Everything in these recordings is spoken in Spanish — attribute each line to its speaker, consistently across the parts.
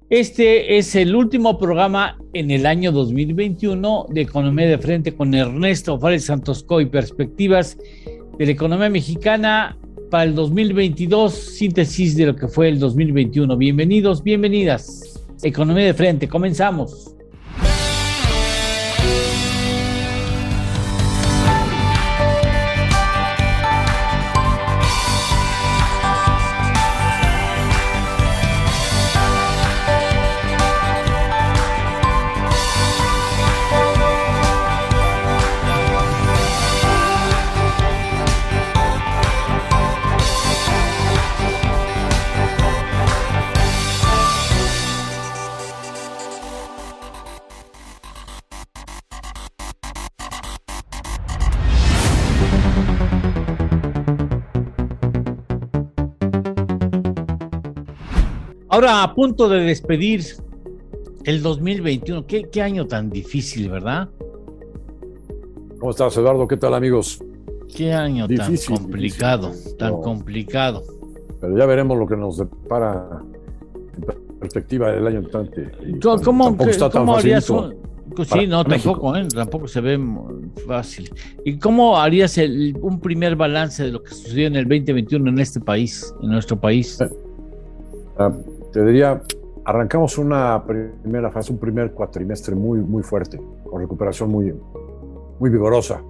Speaker 1: Este es el último programa en el año 2021 de Economía de Frente con Ernesto Fares Santosco y perspectivas de la economía mexicana para el 2022, síntesis de lo que fue el 2021. Bienvenidos, bienvenidas. Economía de Frente, comenzamos. Ahora, a punto de despedir el 2021, qué año tan difícil, ¿verdad?
Speaker 2: ¿Cómo estás, Eduardo? ¿Qué tal, amigos?
Speaker 1: Qué año
Speaker 2: Difícil,
Speaker 1: tan complicado,
Speaker 2: difícil.
Speaker 1: tan
Speaker 2: No.
Speaker 1: complicado.
Speaker 2: Pero ya veremos lo que nos depara en perspectiva del año entrante. Y
Speaker 1: ¿Cómo
Speaker 2: tampoco está tan
Speaker 1: harías
Speaker 2: facilito
Speaker 1: sí,
Speaker 2: para
Speaker 1: no,
Speaker 2: México.
Speaker 1: tampoco se ve fácil. ¿Y cómo harías un primer balance de lo que sucedió en el 2021 en este país, en nuestro país?
Speaker 2: Te diría, arrancamos una primera fase, un primer cuatrimestre muy fuerte, con recuperación muy vigorosa,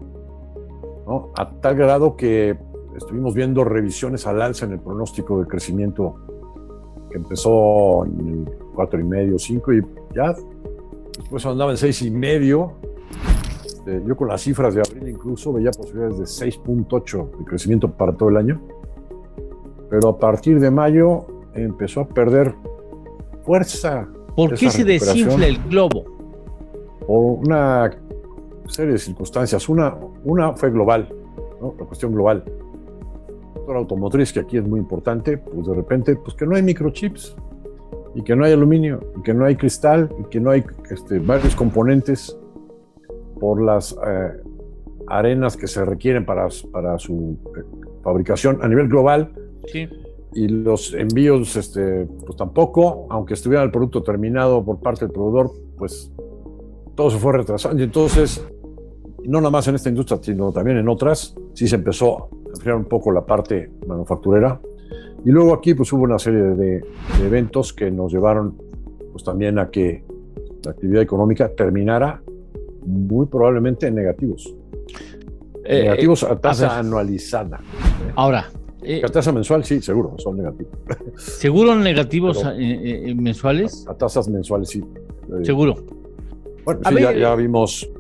Speaker 2: ¿no? A tal grado que estuvimos viendo revisiones al alza en el pronóstico de crecimiento que empezó en el 4,5, 5 y ya después andaba en 6,5. Yo con las cifras de abril incluso veía posibilidades de 6,8 de crecimiento para todo el año, pero a partir de mayo empezó a perder fuerza.
Speaker 1: ¿Por qué se desinfla el globo?
Speaker 2: Por una serie de circunstancias. Una fue global, ¿no? La cuestión global. El sector automotriz, que aquí es muy importante, pues de repente, pues que no hay microchips, y que no hay aluminio, y que no hay cristal, y que no hay varios componentes por las arenas que se requieren para su fabricación a nivel global.
Speaker 1: Sí.
Speaker 2: Y los envíos, pues tampoco, aunque estuviera el producto terminado por parte del proveedor, pues todo se fue retrasando. Y entonces, no nada más en esta industria, sino también en otras, sí se empezó a enfriar un poco la parte manufacturera. Y luego aquí, pues hubo una serie de eventos que nos llevaron, pues también a que la actividad económica terminara muy probablemente en negativos. Negativos a tasa anualizada.
Speaker 1: Ahora,
Speaker 2: a tasa mensual, sí, seguro, son negativos.
Speaker 1: ¿seguro negativos mensuales?
Speaker 2: A tasas mensuales, sí.
Speaker 1: Seguro.
Speaker 2: Bueno, sí, ya vimos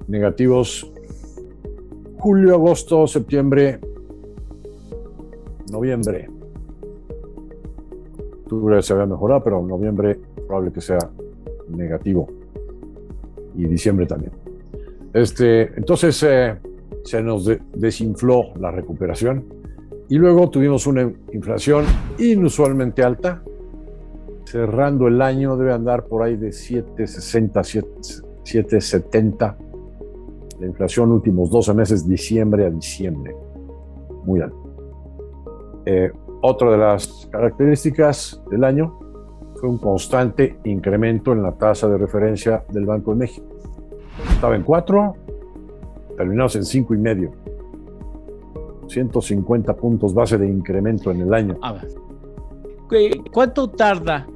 Speaker 2: negativos julio, agosto, septiembre, noviembre. Octubre se había mejorado, pero noviembre probable que sea negativo. Y diciembre también. Entonces se nos desinfló la recuperación y luego tuvimos una inflación inusualmente alta. Cerrando el año debe andar por ahí de 7,60, 7,70. La inflación últimos 12 meses, diciembre a diciembre. Muy alta. Otra de las características del año fue un constante incremento en la tasa de referencia del Banco de México. Estaba en 4, terminamos en 5,5. 150 puntos base de incremento en el año.
Speaker 1: A ver, ¿cuánto tarda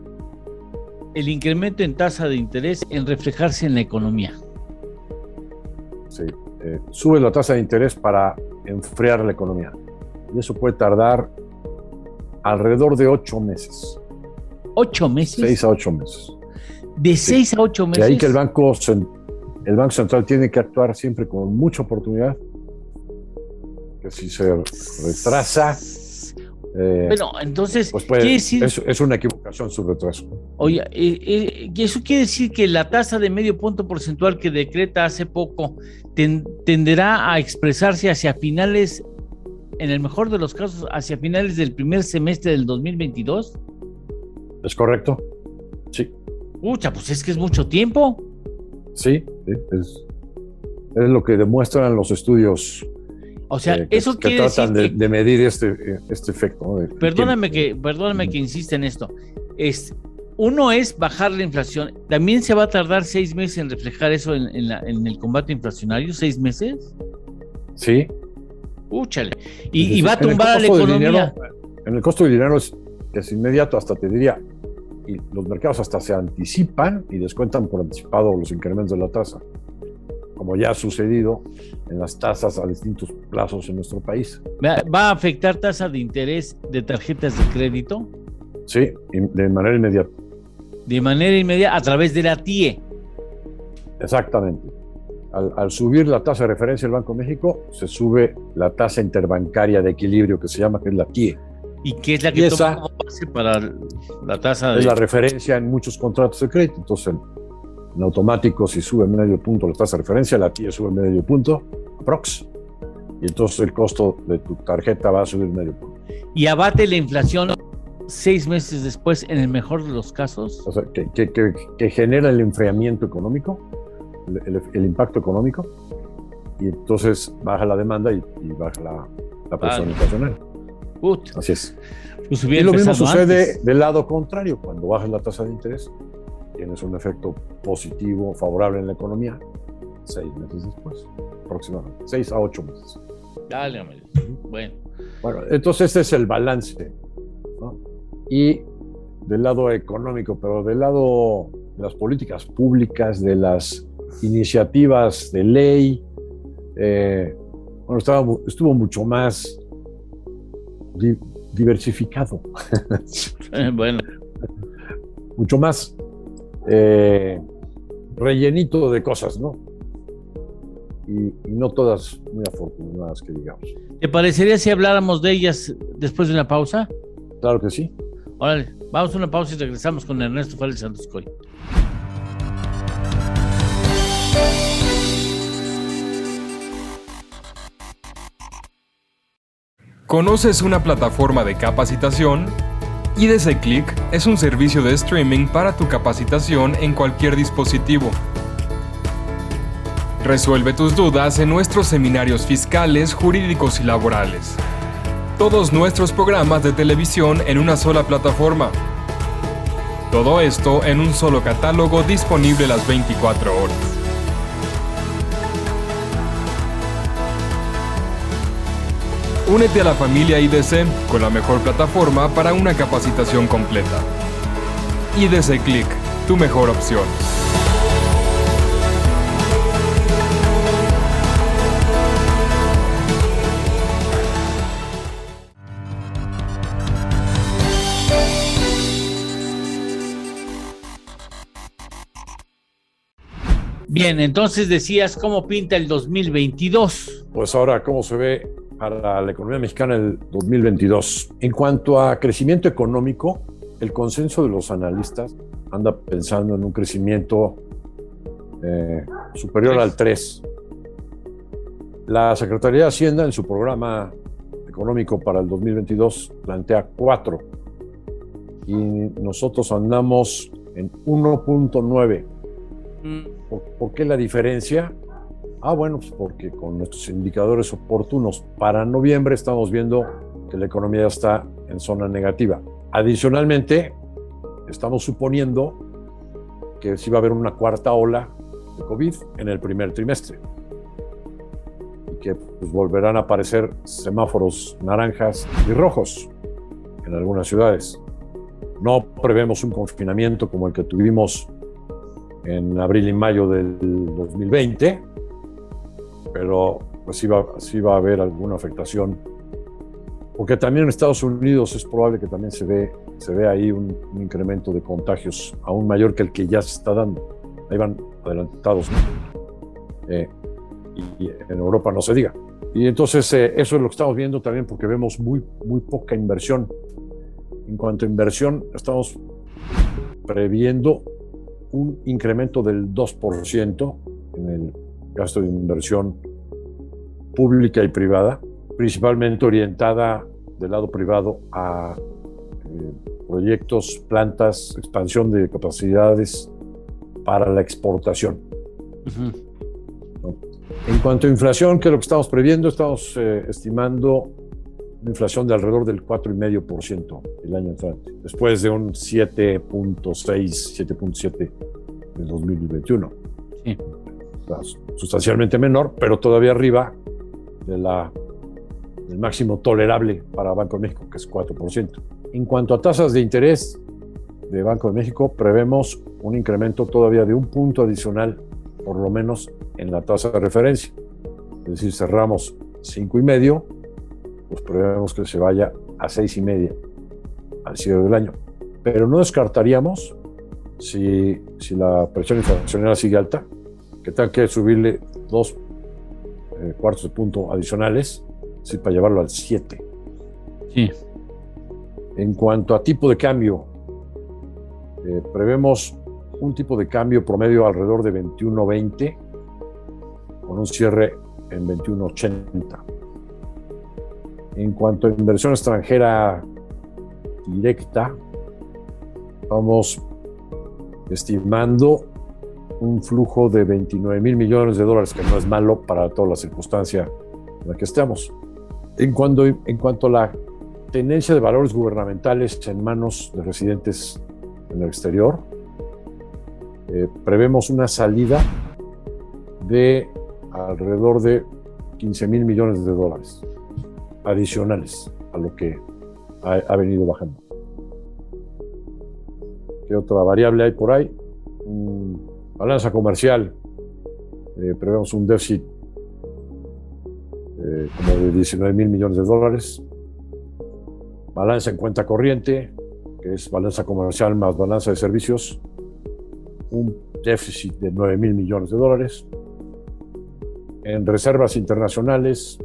Speaker 1: el incremento en tasa de interés en reflejarse en la economía?
Speaker 2: Sí, sube la tasa de interés para enfriar la economía. Y eso puede tardar alrededor de 8 meses.
Speaker 1: ¿8 meses?
Speaker 2: 6 a 8 meses.
Speaker 1: ¿De 6 a 8 meses?
Speaker 2: De ahí que el Banco Central tiene que actuar siempre con mucha oportunidad. Que si se retrasa,
Speaker 1: bueno, entonces,
Speaker 2: pues
Speaker 1: quiere decir,
Speaker 2: es una equivocación su retraso.
Speaker 1: oye, eso quiere decir que la tasa de medio punto porcentual que decreta hace poco tenderá a expresarse hacia finales, en el mejor de los casos, hacia finales del primer semestre del 2022.
Speaker 2: ¿Es correcto? Sí.
Speaker 1: Pucha, pues es que es mucho tiempo.
Speaker 2: Sí, es lo que demuestran los estudios
Speaker 1: O sea, eso
Speaker 2: que
Speaker 1: quiere
Speaker 2: tratan
Speaker 1: decir
Speaker 2: de medir este efecto, ¿no?
Speaker 1: Perdóname que insista en esto. Uno es bajar la inflación. ¿También se va a tardar 6 meses en reflejar eso en el combate inflacionario? ¿6 meses?
Speaker 2: Sí.
Speaker 1: Úchale. Y va a tumbar a la economía.
Speaker 2: En el costo del dinero es inmediato, hasta te diría, y los mercados hasta se anticipan y descuentan por anticipado los incrementos de la tasa, como ya ha sucedido en las tasas a distintos plazos en nuestro país.
Speaker 1: ¿Va a afectar tasa de interés de tarjetas de crédito?
Speaker 2: Sí, de manera inmediata.
Speaker 1: De manera inmediata, a través de la TIE.
Speaker 2: Exactamente. Al subir la tasa de referencia del Banco de México, se sube la tasa interbancaria de equilibrio, que se llama, que es la TIE.
Speaker 1: ¿Y qué es la que toma como base para la tasa de...?
Speaker 2: Es la referencia en muchos contratos de crédito. Entonces, en automático, si sube medio punto la tasa de referencia, la TIE sube medio punto, aprox. Y entonces el costo de tu tarjeta va a subir medio punto.
Speaker 1: ¿Y abate la inflación 6 meses después, en el mejor de los casos?
Speaker 2: O sea, que genera el enfriamiento económico, el impacto económico, y entonces baja la demanda y baja la presión inflacionaria. Así es.
Speaker 1: Pues
Speaker 2: y lo mismo sucede del lado contrario. Cuando bajas la tasa de interés, tienes un efecto positivo, favorable en la economía, 6 meses después, aproximadamente, 6 a 8 meses.
Speaker 1: Dale, hombre. Bueno,
Speaker 2: entonces este es el balance, ¿no? Y del lado económico, pero del lado de las políticas públicas, de las iniciativas de ley, estuvo mucho más diversificado.
Speaker 1: Bueno.
Speaker 2: Mucho más rellenito de cosas, ¿no? Y no todas muy afortunadas, que digamos.
Speaker 1: ¿Te parecería si habláramos de ellas después de una pausa?
Speaker 2: Claro que sí.
Speaker 1: Órale, vamos a una pausa y regresamos con Ernesto Félix Santos Coy.
Speaker 3: ¿Conoces una plataforma de capacitación? IDC Click es un servicio de streaming para tu capacitación en cualquier dispositivo. Resuelve tus dudas en nuestros seminarios fiscales, jurídicos y laborales. Todos nuestros programas de televisión en una sola plataforma. Todo esto en un solo catálogo disponible las 24 horas. Únete a la familia IDC con la mejor plataforma para una capacitación completa. IDC Click, tu mejor opción.
Speaker 1: Bien, entonces decías, ¿cómo pinta el 2022?
Speaker 2: Pues ahora, ¿cómo se ve para la economía mexicana el 2022? En cuanto a crecimiento económico, el consenso de los analistas anda pensando en un crecimiento superior al 3. La Secretaría de Hacienda, en su programa económico para el 2022, plantea 4. Y nosotros andamos en 1.9. ¿Por qué la diferencia? Bueno, pues porque con nuestros indicadores oportunos para noviembre estamos viendo que la economía ya está en zona negativa. Adicionalmente, estamos suponiendo que sí va a haber una cuarta ola de COVID en el primer trimestre y que pues, volverán a aparecer semáforos naranjas y rojos en algunas ciudades. No prevemos un confinamiento como el que tuvimos en abril y mayo del 2020, pero pues sí va a haber alguna afectación, porque también en Estados Unidos es probable que también se ve ahí un incremento de contagios aún mayor que el que ya se está dando. Ahí van adelantados, ¿no? Y en Europa no se diga. Y entonces eso es lo que estamos viendo también, porque vemos muy poca inversión. En cuanto a inversión, estamos previendo un incremento del 2% en el gasto de inversión pública y privada, principalmente orientada del lado privado a proyectos, plantas, expansión de capacidades para la exportación.
Speaker 1: Uh-huh.
Speaker 2: ¿No? En cuanto a inflación, ¿qué es lo que estamos previendo? Estamos estimando una inflación de alrededor del 4,5% el año entrante, después de un 7.6, 7.7 en 2021.
Speaker 1: Sí.
Speaker 2: Sustancialmente menor, pero todavía arriba del máximo tolerable para Banco de México, que es 4%. En cuanto a tasas de interés de Banco de México, prevemos un incremento todavía de un punto adicional, por lo menos en la tasa de referencia. Es decir, cerramos 5,5, pues prevemos que se vaya a 6,5 al cierre del año. Pero no descartaríamos, si la presión inflacionaria sigue alta, que tenga que subirle 2 cuartos de punto adicionales, sí, para llevarlo al 7.
Speaker 1: Sí.
Speaker 2: En cuanto a tipo de cambio, prevemos un tipo de cambio promedio alrededor de 21.20, con un cierre en 21.80. En cuanto a inversión extranjera directa, vamos estimando un flujo de 29,000 millones de dólares, que no es malo para toda la circunstancia en la que estamos. En cuanto a la tenencia de valores gubernamentales en manos de residentes en el exterior, prevemos una salida de alrededor de 15,000 millones de dólares adicionales a lo que ha venido bajando. ¿Qué otra variable hay por ahí? Balanza comercial, prevemos un déficit como de 19,000 millones de dólares. Balanza en cuenta corriente, que es balanza comercial más balanza de servicios, un déficit de 9,000 millones de dólares. En reservas internacionales,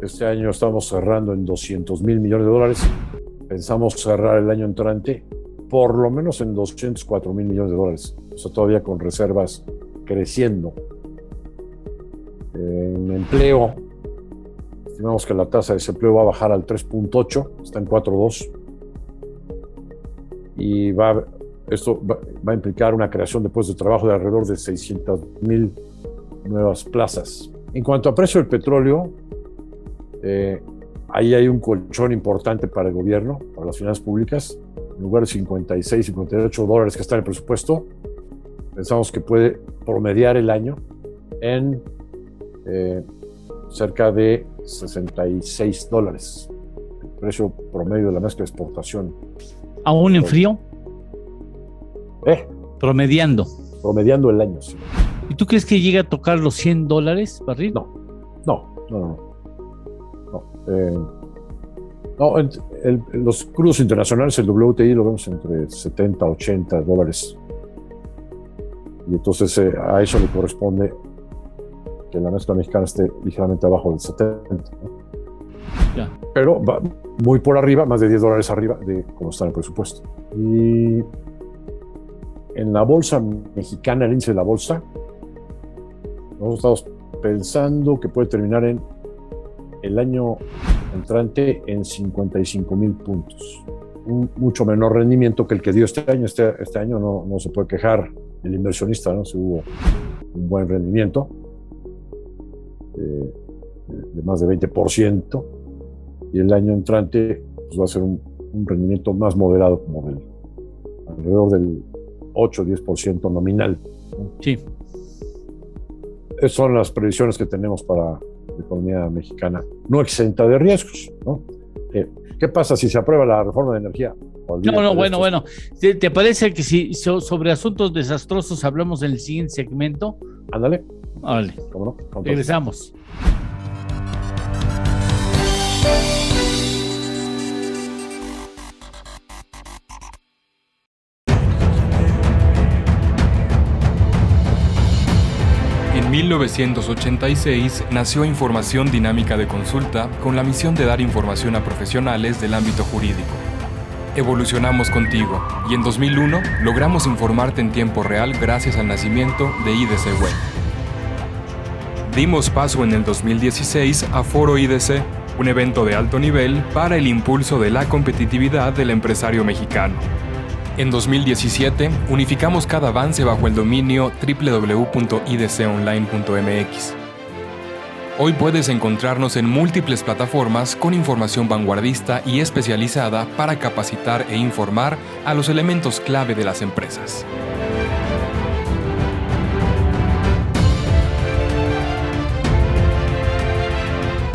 Speaker 2: este año estamos cerrando en 200,000 millones de dólares. Pensamos cerrar el año entrante por lo menos en 204,000 millones de dólares. O sea, todavía con reservas creciendo. En empleo, estimamos que la tasa de desempleo va a bajar al 3.8, está en 4.2. Y esto va a implicar una creación de puestos de trabajo de alrededor de 600,000 nuevas plazas. En cuanto a precio del petróleo, ahí hay un colchón importante para el gobierno, para las finanzas públicas. En lugar de 56, 58 dólares que está en el presupuesto, pensamos que puede promediar el año en cerca de 66 dólares, el precio promedio de la mezcla de exportación.
Speaker 1: ¿Aún en frío? Promediando
Speaker 2: el año, sí.
Speaker 1: ¿Y tú crees que llega a tocar los 100 dólares barril?
Speaker 2: No. Los crudos internacionales, el WTI lo vemos entre 70 a 80 dólares. Y entonces a eso le corresponde que la mezcla mexicana esté ligeramente abajo del 70, ¿no?
Speaker 1: Ya.
Speaker 2: Pero va muy por arriba, más de 10 dólares arriba de cómo está en el presupuesto. Y en la bolsa mexicana, el índice de la bolsa, nosotros estamos pensando que puede terminar en el año entrante en 55,000 puntos. Un mucho menor rendimiento que el que dio este año. Este año no se puede quejar el inversionista, ¿no? Si hubo un buen rendimiento de más de 20%, y el año entrante pues, va a ser un rendimiento más moderado, como alrededor del 8-10% nominal, ¿no?
Speaker 1: Sí.
Speaker 2: Esas son las previsiones que tenemos para la economía mexicana, no exenta de riesgos, ¿no? ¿Qué pasa si se aprueba la reforma de energía?
Speaker 1: Bueno. ¿Te parece que si sobre asuntos desastrosos hablamos en el siguiente segmento?
Speaker 2: Ándale.
Speaker 1: Vale.
Speaker 2: ¿Cómo no?
Speaker 1: Regresamos.
Speaker 3: En 1986 nació Información Dinámica de Consulta con la misión de dar información a profesionales del ámbito jurídico. Evolucionamos contigo y en 2001 logramos informarte en tiempo real gracias al nacimiento de IDC Web. Dimos paso en el 2016 a Foro IDC, un evento de alto nivel para el impulso de la competitividad del empresario mexicano. En 2017, unificamos cada avance bajo el dominio www.idconline.mx. Hoy puedes encontrarnos en múltiples plataformas con información vanguardista y especializada para capacitar e informar a los elementos clave de las empresas.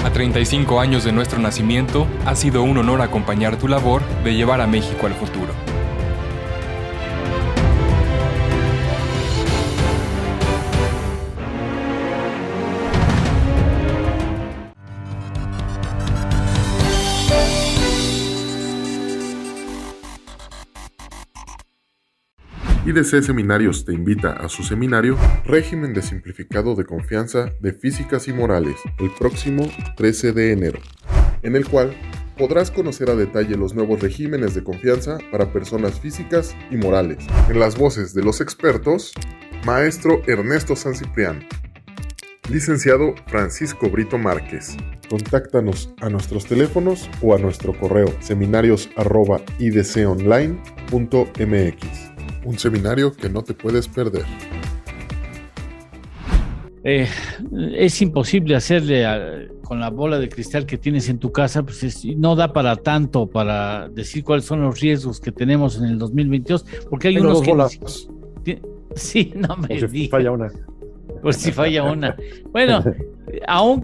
Speaker 3: A 35 años de nuestro nacimiento, ha sido un honor acompañar tu labor de llevar a México al futuro.
Speaker 4: IDC Seminarios te invita a su seminario Régimen de Simplificado de Confianza de Físicas y Morales el próximo 13 de enero, en el cual podrás conocer a detalle los nuevos regímenes de confianza para personas físicas y morales. En las voces de los expertos, Maestro Ernesto San Ciprián, Licenciado Francisco Brito Márquez. Contáctanos a nuestros teléfonos o a nuestro correo seminarios@idconline.mx. Un seminario que no te puedes perder.
Speaker 1: Es imposible hacerle con la bola de cristal que tienes en tu casa, pues no da para tanto para decir cuáles son los riesgos que tenemos en el 2022, porque hay
Speaker 2: Tengo
Speaker 1: unos
Speaker 2: dos
Speaker 1: que...
Speaker 2: bolas.
Speaker 1: Sí, no me
Speaker 2: Por si
Speaker 1: digas.
Speaker 2: falla una.
Speaker 1: Por si falla una. Bueno, aún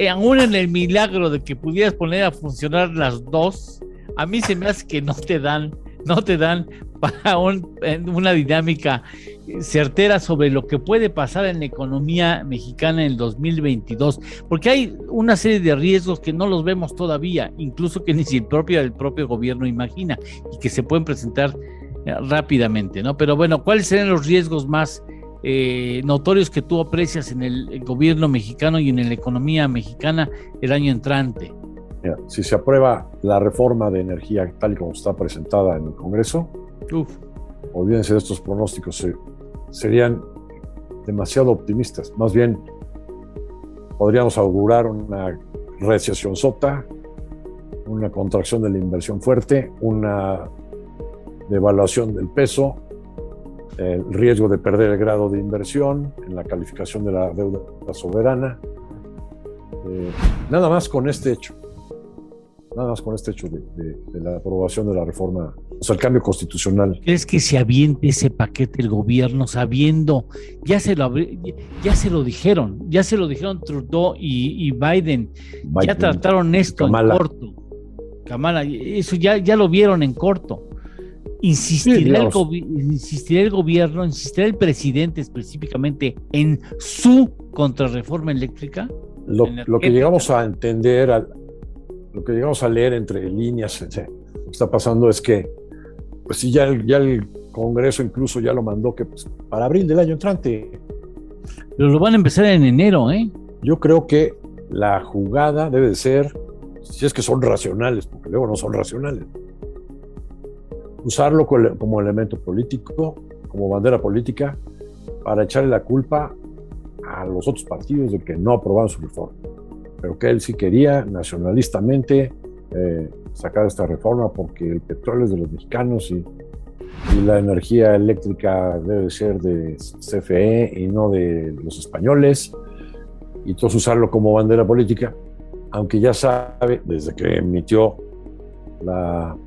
Speaker 1: aún en el milagro de que pudieras poner a funcionar las dos, a mí se me hace que no te dan para una dinámica certera sobre lo que puede pasar en la economía mexicana en el 2022, porque hay una serie de riesgos que no los vemos todavía, incluso que ni siquiera el propio gobierno imagina y que se pueden presentar rápidamente, ¿no? Pero bueno, ¿cuáles serían los riesgos más notorios que tú aprecias en el gobierno mexicano y en la economía mexicana el año entrante?
Speaker 2: Mira, si se aprueba la reforma de energía tal y como está presentada en el Congreso, olvídense de estos pronósticos, serían demasiado optimistas. Más bien, podríamos augurar una recesión sota, una contracción de la inversión fuerte, una devaluación del peso, el riesgo de perder el grado de inversión en la calificación de la deuda soberana. Nada más con este hecho de la aprobación de la reforma, o sea, el cambio constitucional.
Speaker 1: ¿Crees que se aviente ese paquete el gobierno sabiendo, ya se lo dijeron Trudeau y Biden, ya trataron esto
Speaker 2: Kamala.
Speaker 1: en corto? Kamala, eso ya lo vieron en corto. ¿Insistirá el gobierno, insistirá el presidente específicamente en su contrarreforma eléctrica?
Speaker 2: Lo que llegamos a entender, lo que llegamos a leer entre líneas, lo que está pasando es que, pues sí, ya el Congreso incluso ya lo mandó que pues, para abril del año entrante.
Speaker 1: Pero lo van a empezar en enero, ¿eh?
Speaker 2: Yo creo que la jugada debe de ser, si es que son racionales, porque luego no son racionales, usarlo como elemento político, como bandera política, para echarle la culpa a los otros partidos de que no aprobaron su reforma. Pero que él sí quería nacionalistamente sacar esta reforma porque el petróleo es de los mexicanos y la energía eléctrica debe ser de CFE y no de los españoles, y entonces usarlo como bandera política, aunque ya sabe desde que emitió la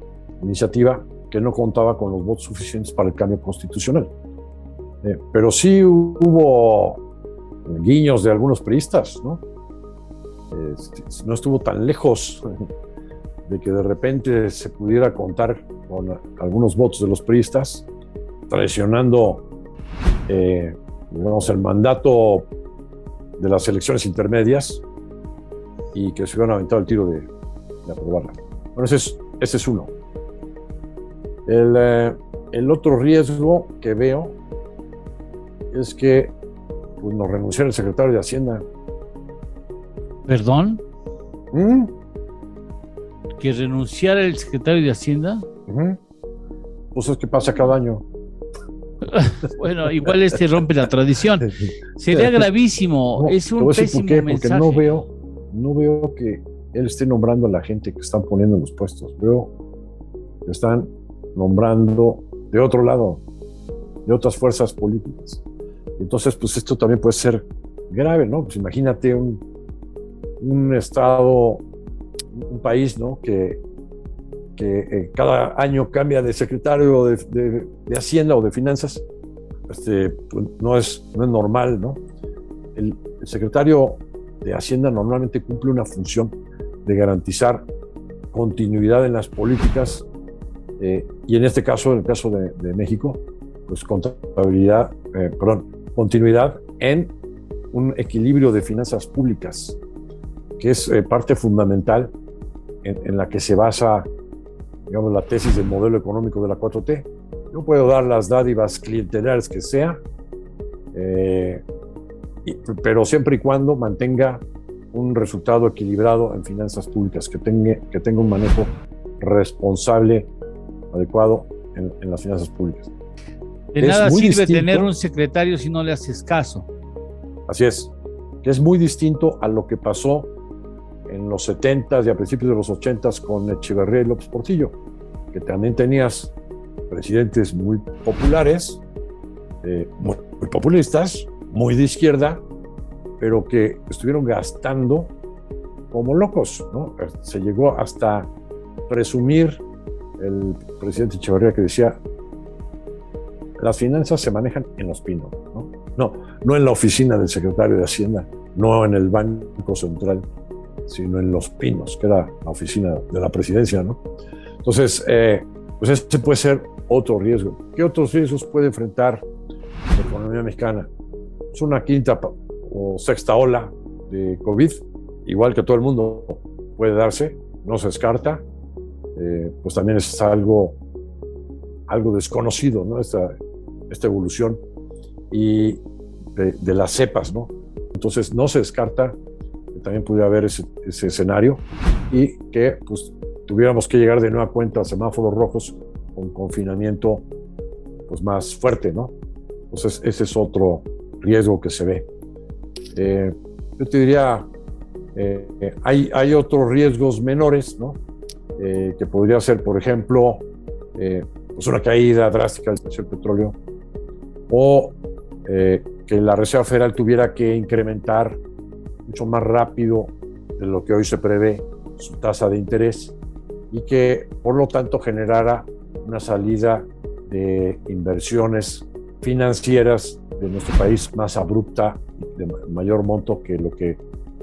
Speaker 2: iniciativa que no contaba con los votos suficientes para el cambio constitucional. Pero sí hubo guiños de algunos priistas, ¿no? No estuvo tan lejos de que de repente se pudiera contar con algunos votos de los priistas, traicionando digamos, el mandato de las elecciones intermedias y que se hubieran aventado el tiro de aprobarla. Bueno, ese es uno. El otro riesgo que veo es que pues, nos renunciara el secretario de Hacienda.
Speaker 1: ¿Perdón? ¿Que renunciara el secretario de Hacienda?
Speaker 2: Pues es que pasa cada año.
Speaker 1: Bueno, igual rompe la tradición. Sería gravísimo.
Speaker 2: No,
Speaker 1: es un pésimo mensaje.
Speaker 2: Porque no veo que él esté nombrando a la gente que están poniendo en los puestos. Veo que están nombrando de otro lado, de otras fuerzas políticas. Entonces, pues esto también puede ser grave, ¿no? Pues imagínate un estado, un país, ¿no? Que cada año cambia de secretario de Hacienda o de Finanzas. Pues no es normal, ¿no? El secretario de Hacienda normalmente cumple una función de garantizar continuidad en las políticas y en este caso, en el caso de México, pues continuidad en un equilibrio de finanzas públicas, que es parte fundamental en la que se basa, digamos, la tesis del modelo económico de la 4T. Yo puedo dar las dádivas clientelares que sea, pero siempre y cuando mantenga un resultado equilibrado en finanzas públicas, que tenga un manejo responsable, adecuado en las finanzas públicas.
Speaker 1: De nada sirve tener un secretario si no le haces caso.
Speaker 2: Así es, que es muy distinto a lo que pasó en los 70s y a principios de los 80s con Echeverría y López Portillo, que también tenías presidentes muy populares, muy populistas, muy de izquierda, pero que estuvieron gastando como locos, ¿no? Se llegó hasta presumir el presidente Echeverría, que decía: las finanzas se manejan en Los Pinos, ¿no? No en la oficina del secretario de Hacienda, no en el Banco Central, sino en Los Pinos, que era la oficina de la presidencia, ¿no? Entonces, pues este puede ser otro riesgo. ¿Qué otros riesgos puede enfrentar la economía mexicana? Es una quinta o sexta ola de COVID, igual que todo el mundo puede darse, no se descarta, pues también es algo desconocido, ¿no? Esta evolución y de las cepas, ¿no? Entonces no se descarta que también pudiera haber ese escenario y que pues tuviéramos que llegar de nueva cuenta a semáforos rojos con confinamiento pues más fuerte, ¿no? Entonces ese es otro riesgo que se ve. Yo te diría, hay otros riesgos menores, ¿no? Que podría ser, por ejemplo, pues una caída drástica del precio del petróleo, o que la Reserva Federal tuviera que incrementar mucho más rápido de lo que hoy se prevé su tasa de interés y que por lo tanto generara una salida de inversiones financieras de nuestro país más abrupta, de mayor monto que lo que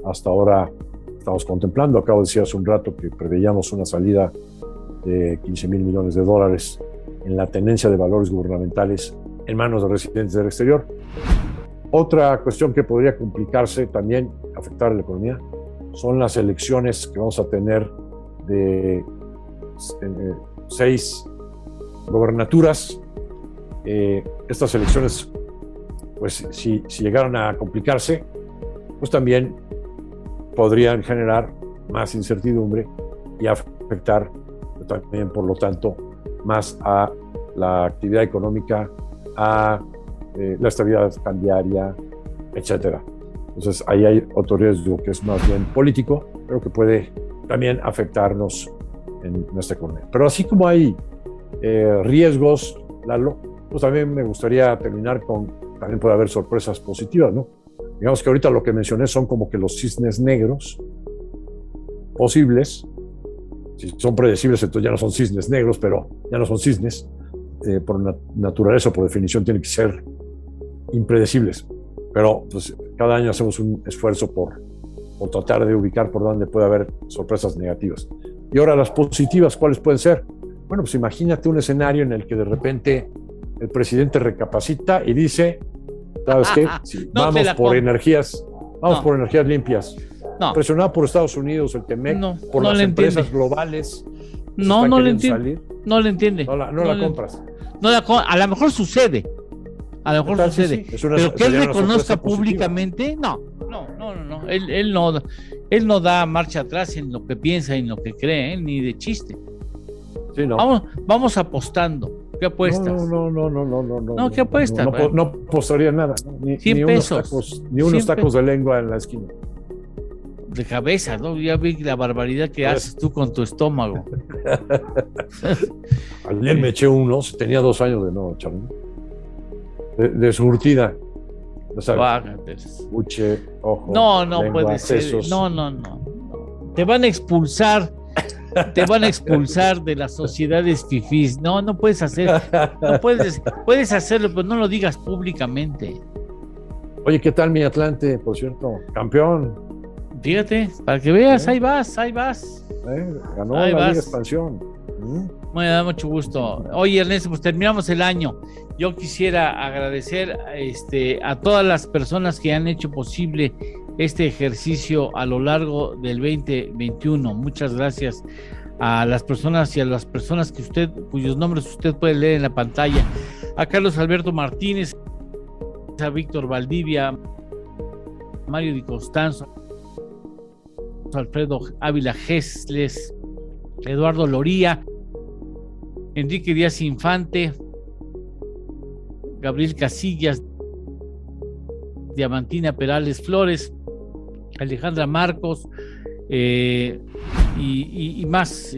Speaker 2: hasta ahora estamos contemplando. Acabo de decir hace un rato que preveíamos una salida de 15,000 millones de dólares en la tenencia de valores gubernamentales en manos de residentes del exterior. Otra cuestión que podría complicarse, también afectar a la economía, son las elecciones que vamos a tener de 6 gobernaturas. Estas elecciones, pues si llegaran a complicarse, pues también podrían generar más incertidumbre y afectar también, por lo tanto, más a la actividad económica, a la estabilidad cambiaria, etcétera. Entonces ahí hay otro riesgo que es más bien político, pero que puede también afectarnos en nuestra economía. Pero así como hay riesgos, Lalo, pues también me gustaría terminar también puede haber sorpresas positivas, ¿no? Digamos que ahorita lo que mencioné son como que los cisnes negros posibles. Si son predecibles, entonces ya no son cisnes negros, pero ya no son cisnes. Por naturaleza o por definición tienen que ser impredecibles. Pero pues, cada año hacemos un esfuerzo por tratar de ubicar por dónde puede haber sorpresas negativas. Y ahora las positivas, ¿cuáles pueden ser? Bueno, pues imagínate un escenario en el que de repente el presidente recapacita y dice: ¿sabes qué? Sí, vamos por energías limpias.
Speaker 1: No.
Speaker 2: Presionado por Estados Unidos, el TEMEC, por las empresas globales.
Speaker 1: No le entiende. No le entiende.
Speaker 2: No la compras.
Speaker 1: A lo mejor sucede.
Speaker 2: Sí.
Speaker 1: Pero que él reconozca públicamente, no. Él no da marcha atrás en lo que piensa y en lo que cree, ni de chiste.
Speaker 2: Sí, no.
Speaker 1: Vamos apostando. ¿Qué apuestas?
Speaker 2: No,
Speaker 1: ¿qué apuestas?
Speaker 2: No apostaría nada. Ni
Speaker 1: 100 pesos.
Speaker 2: Ni unos tacos de lengua en la esquina.
Speaker 1: de cabeza, ¿no? Ya vi la barbaridad que haces tú con tu estómago.
Speaker 2: Ayer me eché unos, tenía 2 años de no echarme. De surtida. ¿No sabes? Buche, ojo.
Speaker 1: No
Speaker 2: lengua,
Speaker 1: puede ser.
Speaker 2: sesos.
Speaker 1: No. Te van a expulsar. Te van a expulsar de las sociedades fifís. No puedes hacer. No puedes hacerlo, pero no lo digas públicamente.
Speaker 2: Oye, ¿qué tal mi Atlante, por cierto? Campeón.
Speaker 1: Fíjate, para que veas, ahí vas.
Speaker 2: Ganó
Speaker 1: Ahí
Speaker 2: la
Speaker 1: vas.
Speaker 2: Liga Expansión.
Speaker 1: Me da mucho gusto. Oye, Ernesto, pues terminamos el año. Yo quisiera agradecer a todas las personas que han hecho posible este ejercicio a lo largo del 2021. Muchas gracias a las personas y a las personas cuyos nombres usted puede leer en la pantalla. A Carlos Alberto Martínez, a Víctor Valdivia, Mario Di Costanzo, Alfredo Ávila Gesles, Eduardo Loría, Enrique Díaz Infante, Gabriel Casillas, Diamantina Perales Flores, Alejandra Marcos, y más,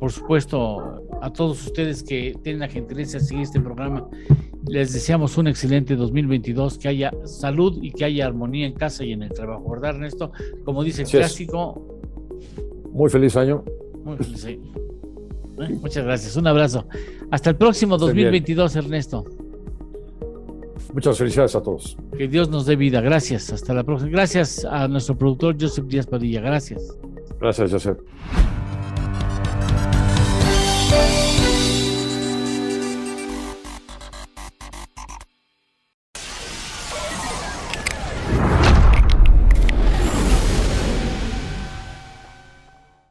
Speaker 1: por supuesto, a todos ustedes que tienen la gentileza de seguir este programa. Les deseamos un excelente 2022, que haya salud y que haya armonía en casa y en el trabajo, ¿verdad, Ernesto? Como dice el clásico.
Speaker 2: Muy feliz año.
Speaker 1: Muy feliz año. Muchas gracias, un abrazo. Hasta el próximo 2022, Ernesto.
Speaker 2: Muchas felicidades a todos.
Speaker 1: Que Dios nos dé vida. Gracias. Hasta la próxima. Gracias a nuestro productor Joseph Díaz Padilla. Gracias.
Speaker 2: Gracias, Joseph.